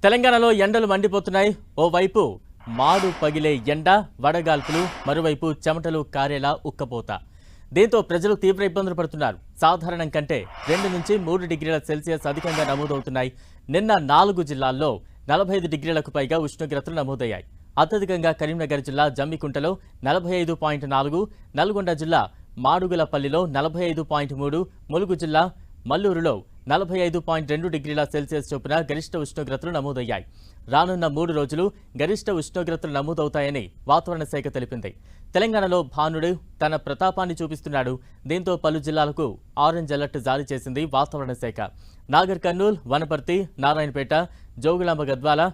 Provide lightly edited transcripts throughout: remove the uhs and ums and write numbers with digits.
తెలంగాణలో ఎండలు మండిపోతున్నాయి. ఓవైపు మాడు పగిలే ఎండ, వడగాల్పులు, మరోవైపు చెమటలు కారేలా ఉక్కపోత. దీంతో ప్రజలు తీవ్ర ఇబ్బందులు పడుతున్నారు. సాధారణం కంటే 2 నుంచి 3 డిగ్రీల సెల్సియస్ అధికంగా నమోదవుతున్నాయి. నిన్న 4 జిల్లాల్లో 45 డిగ్రీలకు పైగా ఉష్ణోగ్రతలు నమోదయ్యాయి. అత్యధికంగా కరీంనగర్ జిల్లా జమ్మికుంటలో 45.4, నల్గొండ జిల్లా మాడుగులపల్లిలో 45.3, ములుగు జిల్లా మల్లూరులో 45.2 డిగ్రీల సెల్సియస్ చొప్పున గరిష్ట ఉష్ణోగ్రతలు నమోదయ్యాయి. రానున్న 3 రోజులు గరిష్ట ఉష్ణోగ్రతలు నమోదవుతాయని వాతావరణ శాఖ తెలిపింది. తెలంగాణలో భానుడు తన ప్రతాపాన్ని చూపిస్తున్నాడు. దీంతో పలు జిల్లాలకు ఆరెంజ్ అలర్ట్ జారీ చేసింది వాతావరణ శాఖ. నాగర్ కర్నూల్, వనపర్తి, నారాయణపేట, జోగులాంబ గద్వాల,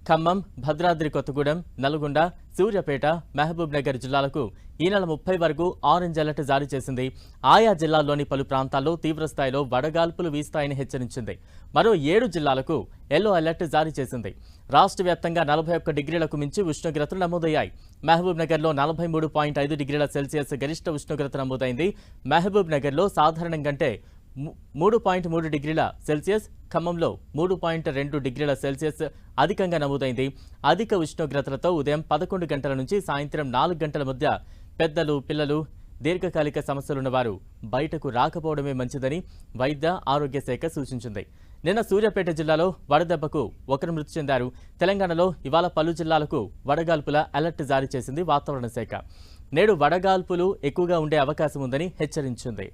ఖమ్మం, భద్రాద్రి కొత్తగూడెం, నల్గొండ, సూర్యాపేట, మహబూబ్ నగర్ జిల్లాలకు ఈ నెల 30 వరకు ఆరెంజ్ అలర్ట్ జారీ చేసింది. ఆయా జిల్లాల్లోని పలు ప్రాంతాల్లో తీవ్రస్థాయిలో వడగాల్పులు వీస్తాయని హెచ్చరించింది. మరో 7 జిల్లాలకు ఎల్లో అలర్ట్ జారీ చేసింది. రాష్ట్ర వ్యాప్తంగా 41 డిగ్రీలకు మించి ఉష్ణోగ్రతలు నమోదయ్యాయి. మహబూబ్ నగర్లో 43.5 డిగ్రీల సెల్సియస్ గరిష్ట ఉష్ణోగ్రత నమోదైంది. మహబూబ్ నగర్లో సాధారణం కంటే 3.3 డిగ్రీల సెల్సియస్, ఖమ్మంలో 3.2 డిగ్రీల సెల్సియస్ అధికంగా నమోదైంది. అధిక ఉష్ణోగ్రతలతో ఉదయం 11 గంటల నుంచి సాయంత్రం 4 గంటల మధ్య పెద్దలు, పిల్లలు, దీర్ఘకాలిక సమస్యలున్నవారు బయటకు రాకపోవడమే మంచిదని వైద్య ఆరోగ్య శాఖ సూచించింది. నిన్న సూర్యాపేట జిల్లాలో వడదెబ్బకు 1 మృతి చెందారు. తెలంగాణలో ఇవాళ పలు జిల్లాలకు వడగాల్పుల అలర్ట్ జారీ చేసింది వాతావరణ శాఖ. నేడు వడగాల్పులు ఎక్కువగా ఉండే అవకాశం ఉందని హెచ్చరించింది.